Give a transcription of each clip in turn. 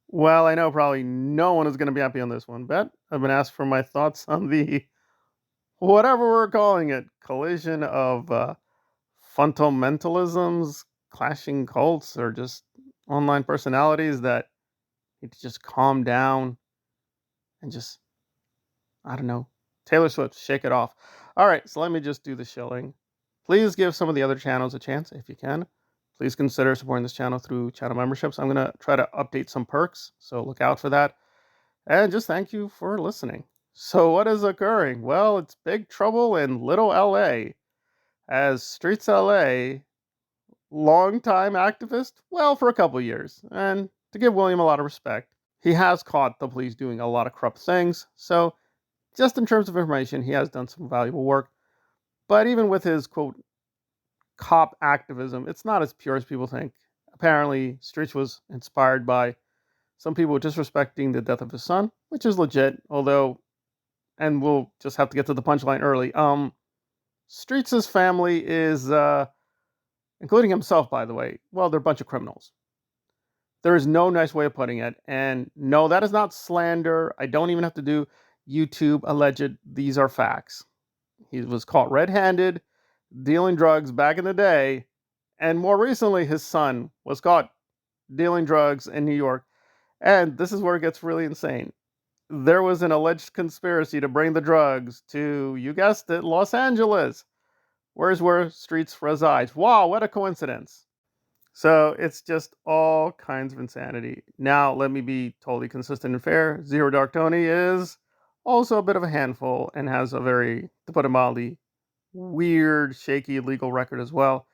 Well, I know probably no one is going to be happy on this one, but I've been asked for my thoughts on the whatever we're calling it collision of fundamentalisms, clashing cults, or just online personalities that need to just calm down and just, I don't know, Taylor Swift, shake it off. All right, so let me just do the shilling. Please give some of the other channels a chance if you can. Please consider supporting this channel through channel memberships. I'm going to try to update some perks, so look out for that. And just thank you for listening. So, what is occurring? Well, it's big trouble in Little LA, as Streets LA, longtime activist, well, for a couple years. And to give William a lot of respect, he has caught the police doing a lot of corrupt things. So, just in terms of information, he has done some valuable work. But even with his quote cop activism, it's not as pure as people think. Apparently, Streets was inspired by some people disrespecting the death of his son, which is legit, although, and we'll just have to get to the punchline early. Streets' family is, including himself, by the way, well, they're a bunch of criminals. There is no nice way of putting it. And no, that is not slander. I don't even have to do YouTube alleged. These are facts. He was caught red handed dealing drugs back in the day. And more recently, his son was caught dealing drugs in New York. And this is where it gets really insane. There was an alleged conspiracy to bring the drugs to, you guessed it, Los Angeles, where Streets resides. Wow, what a coincidence. So it's just all kinds of insanity. Now, let me be totally consistent and fair. Zero Dark Tony is also a bit of a handful and has a very, to put it mildly, weird, shaky legal record as well.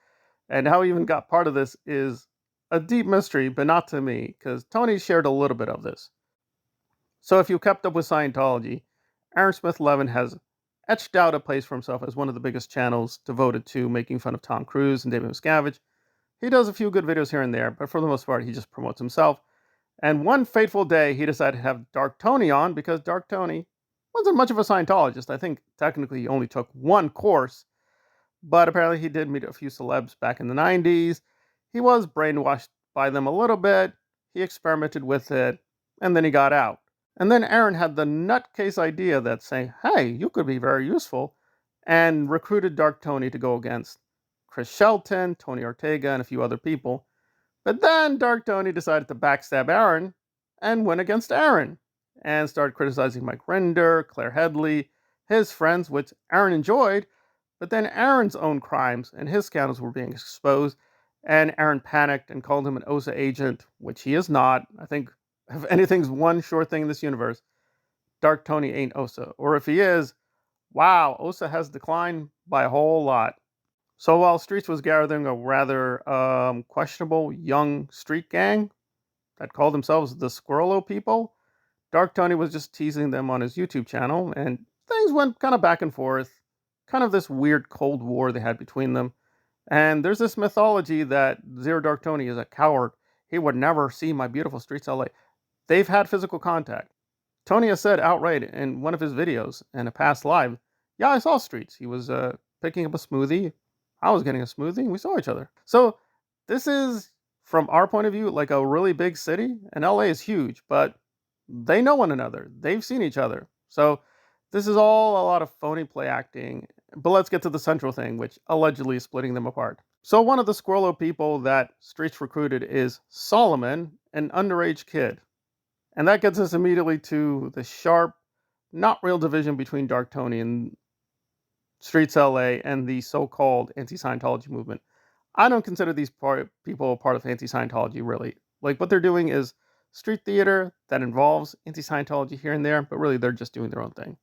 And how he even got part of this is a deep mystery, but not to me, because Tony shared a little bit of this. So if you kept up with Scientology, Aaron Smith Levin has etched out a place for himself as one of the biggest channels devoted to making fun of Tom Cruise and David Miscavige. He does a few good videos here and there, but for the most part, he just promotes himself. And one fateful day, he decided to have Dark Tony on because Dark Tony wasn't much of a Scientologist. I think technically he only took one course, but apparently he did meet a few celebs back in the 90s. He was brainwashed by them a little bit. He experimented with it, and then he got out. And then Aaron had the nutcase idea that saying, hey, you could be very useful, and recruited Dark Tony to go against Chris Shelton, Tony Ortega, and a few other people. But then Dark Tony decided to backstab Aaron and went against Aaron and started criticizing Mike Rinder, Claire Headley, his friends, which Aaron enjoyed. But then Aaron's own crimes and his scandals were being exposed, and Aaron panicked and called him an OSA agent, which he is not. I think if anything's one sure thing in this universe, Dark Tony ain't OSA. Or if he is, wow, OSA has declined by a whole lot. So while Streets was gathering a rather questionable young street gang that called themselves the Squirrelo People, Dark Tony was just teasing them on his YouTube channel, and things went kind of back and forth, kind of this weird Cold War they had between them. And there's this mythology that Zero Dark Tony is a coward. He would never see my beautiful Streets LA. They've had physical contact. Tony has said outright in one of his videos in a past live, yeah, I saw Streets. He was picking up a smoothie. I was getting a smoothie, and we saw each other. So this is, from our point of view, like a really big city, and LA is huge, but they know one another. They've seen each other. So this is all a lot of phony play acting. But let's get to the central thing, which allegedly is splitting them apart. So one of the Squirrelo people that Streets recruited is Solomon, an underage kid. And that gets us immediately to the sharp, not real division between Dark Tony and Streets LA and the so-called Anti-Scientology Movement. I don't consider these people part of Anti-Scientology, really. Like, what they're doing is street theater that involves Anti-Scientology here and there, but really they're just doing their own thing.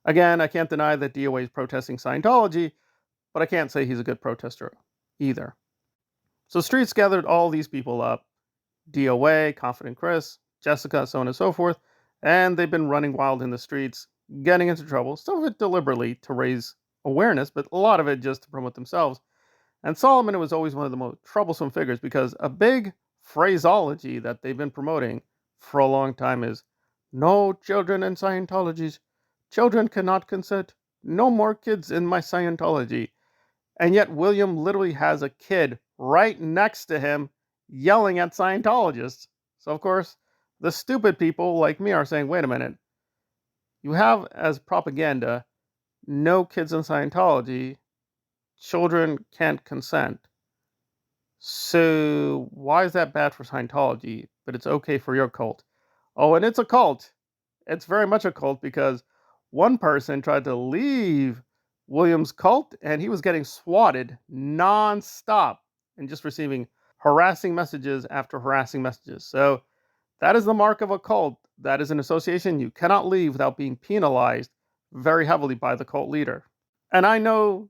Again, I can't deny that DOA is protesting Scientology, but I can't say he's a good protester either. So Streets gathered all these people up, DOA, Confident Chris, Jessica, so on and so forth, and they've been running wild in the streets, getting into trouble, some of it deliberately to raise awareness, but a lot of it just to promote themselves. And Solomon was always one of the most troublesome figures because a big phraseology that they've been promoting for a long time is no children in Scientology. Children cannot consent. No more kids in my Scientology. And yet William literally has a kid right next to him yelling at Scientologists. So of course, The stupid people like me are saying, wait a minute, you have as propaganda, no kids in Scientology, children can't consent. So why is that bad for Scientology, but it's okay for your cult? Oh, and it's a cult. It's very much a cult because one person tried to leave William's cult and he was getting swatted nonstop and just receiving harassing messages after harassing messages. So that is the mark of a cult. That is an association you cannot leave without being penalized very heavily by the cult leader. And I know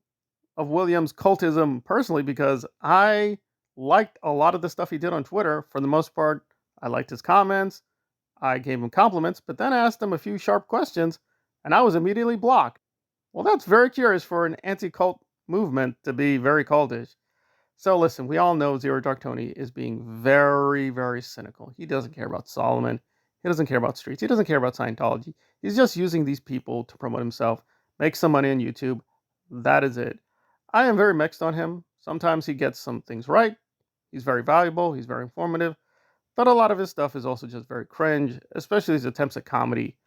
of William's cultism personally because I liked a lot of the stuff he did on Twitter. For the most part, I liked his comments. I gave him compliments, but then asked him a few sharp questions, and I was immediately blocked. Well, that's very curious for an anti-cult movement to be very cultish. So listen, we all know Zero Dark Tony is being very, very cynical. He doesn't care about Solomon. He doesn't care about streets. He doesn't care about Scientology. He's just using these people to promote himself, make some money on YouTube. That is it. I am very mixed on him. Sometimes he gets some things right. He's very valuable. He's very informative. But a lot of his stuff is also just very cringe, especially his attempts at comedy.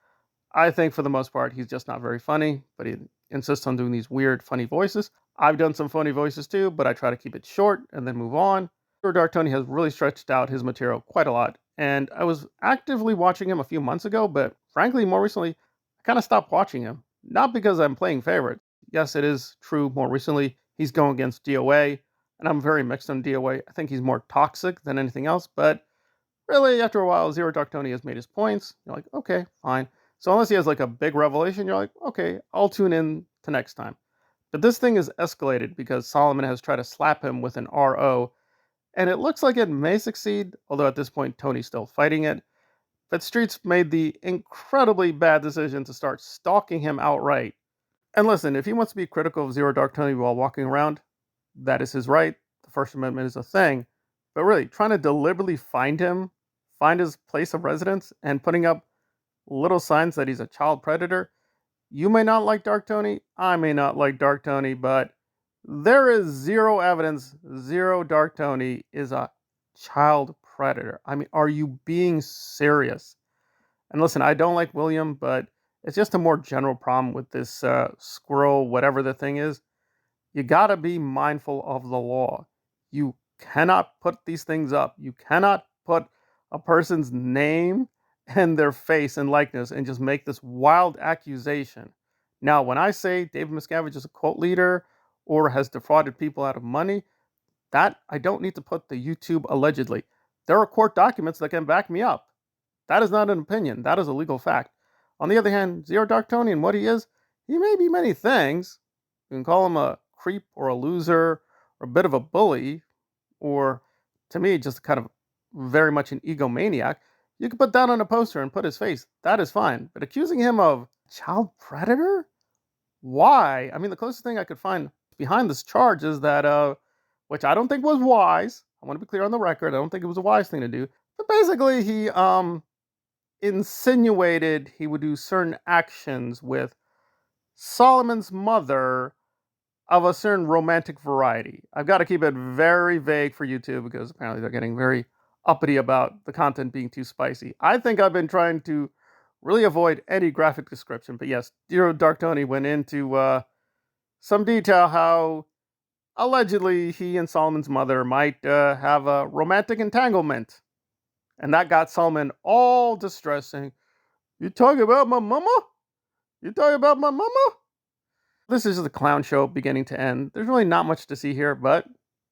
I think for the most part, he's just not very funny, but he insists on doing these weird, funny voices. I've done some funny voices too, but I try to keep it short and then move on. Dark Tony has really stretched out his material quite a lot, and I was actively watching him a few months ago, but frankly, more recently, I kind of stopped watching him. Not because I'm playing favorites. Yes, it is true, more recently, he's going against DOA, and I'm very mixed on DOA. I think he's more toxic than anything else, but really, after a while, Zero Dark Tony has made his points. You're like, okay, fine. So unless he has like a big revelation, you're like, okay, I'll tune in to next time. But this thing is escalated because Solomon has tried to slap him with an RO, and it looks like it may succeed, although at this point Tony's still fighting it. But Streets made the incredibly bad decision to start stalking him outright. And listen, if he wants to be critical of Zero Dark Tony while walking around, that is his right. The First Amendment is a thing. But really, trying to deliberately find him, find his place of residence, and putting up little signs that he's a child predator. You may not like Dark Tony. I may not like Dark Tony, but there is zero evidence Zero Dark Tony is a child predator. I mean, are you being serious? And listen, I don't like William, but it's just a more general problem with this squirrel, whatever the thing is. You gotta be mindful of the law. You cannot put these things up. You cannot put a person's name and their face and likeness and just make this wild accusation. Now, when I say David Miscavige is a cult leader or has defrauded people out of money, that I don't need to put the YouTube allegedly. There are court documents that can back me up. That is not an opinion. That is a legal fact. On the other hand, Zero Dark Tony and what he is, he may be many things. You can call him a creep or a loser or a bit of a bully, or to me, just kind of very much an egomaniac. You can put that on a poster and put his face. That is fine. But accusing him of child predator? Why? I mean, the closest thing I could find behind this charge is that, which I don't think was wise. I want to be clear on the record. I don't think it was a wise thing to do. But basically, he insinuated he would do certain actions with Solomon's mother of a certain romantic variety. I've got to keep it very vague for YouTube because apparently they're getting very uppity about the content being too spicy. I think I've been trying to really avoid any graphic description, but yes, Zero Dark Tony went into some detail how allegedly he and Solomon's mother might have a romantic entanglement. And that got Solomon all distressed, saying, "You talking about my mama? You talking about my mama?" This is the clown show beginning to end. There's really not much to see here, but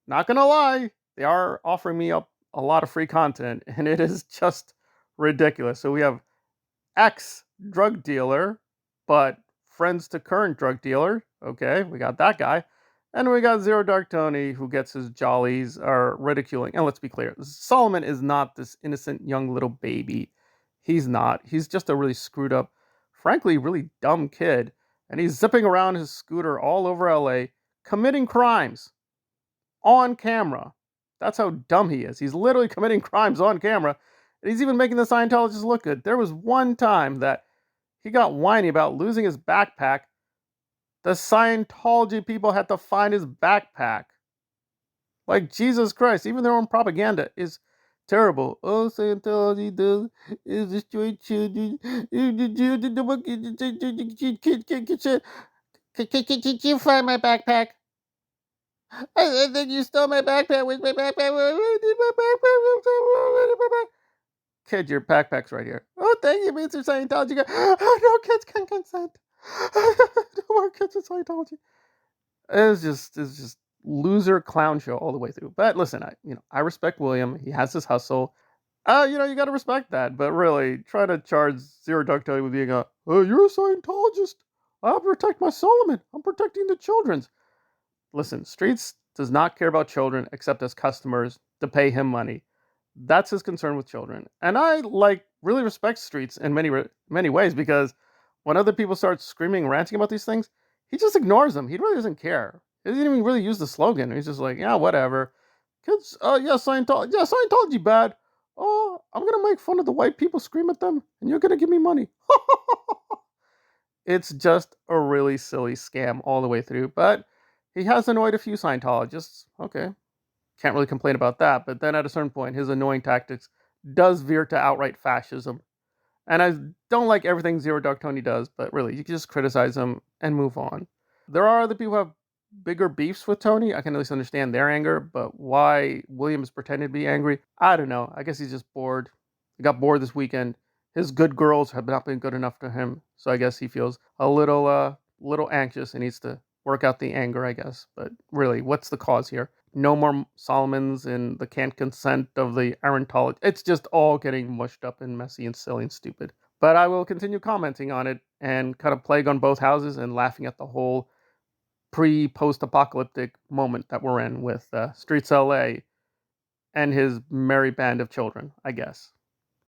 not gonna lie, they are offering me up a lot of free content, and it is just ridiculous. So we have ex drug dealer, but friends to current drug dealer. Okay, we got that guy. And we got Zero Dark Tony, who gets his jollies are ridiculing. And let's be clear, Solomon is not this innocent young little baby. He's not. He's just a really screwed up, frankly, really dumb kid. And he's zipping around his scooter all over LA, committing crimes on camera. That's how dumb he is. He's literally committing crimes on camera. And he's even making the Scientologists look good. There was one time that he got whiny about losing his backpack. The Scientology people had to find his backpack. Like, Jesus Christ, even their own propaganda is Terrible. All Scientology does is destroy children. Can you find my backpack? And then you stole my backpack. Where's my backpack? Where's my backpack? Kid, your backpack's right here. Oh, thank you, Mr. Scientology guy. Oh, no kids can consent. No more kids in Scientology. It's just loser clown show all the way through. But listen, I respect William. He has his hustle. You got to respect that. But really, try to charge Zero Dark Thirty with being oh, you're a Scientologist. I'll protect my Solomon. I'm protecting the children's. Listen, Streets does not care about children except as customers to pay him money. That's his concern with children. And I really respect Streets in many ways because when other people start screaming, ranting about these things, he just ignores them. He really doesn't care. He doesn't even really use the slogan. He's just like, yeah, whatever. Kids, yeah, Scientology bad. Oh, I'm gonna make fun of the white people, scream at them, and you're gonna give me money. It's just a really silly scam all the way through. But he has annoyed a few Scientologists. Okay, can't really complain about that. But then at a certain point, his annoying tactics does veer to outright fascism. And I don't like everything Zero Dark Tony does, but really, you can just criticize him and move on. There are other people who have bigger beefs with Tony. I can at least understand their anger, but why William is pretending to be angry, I don't know. I guess he's just bored. He got bored this weekend. His good girls have not been good enough to him, so I guess he feels a little anxious and needs to work out the anger, I guess. But really, what's the cause here? No more Solomons and the can't consent of the Arentology. It's just all getting mushed up and messy and silly and stupid. But I will continue commenting on it and kind of plague on both houses and laughing at the whole post-apocalyptic moment that we're in with Streets LA and his merry band of children, I guess.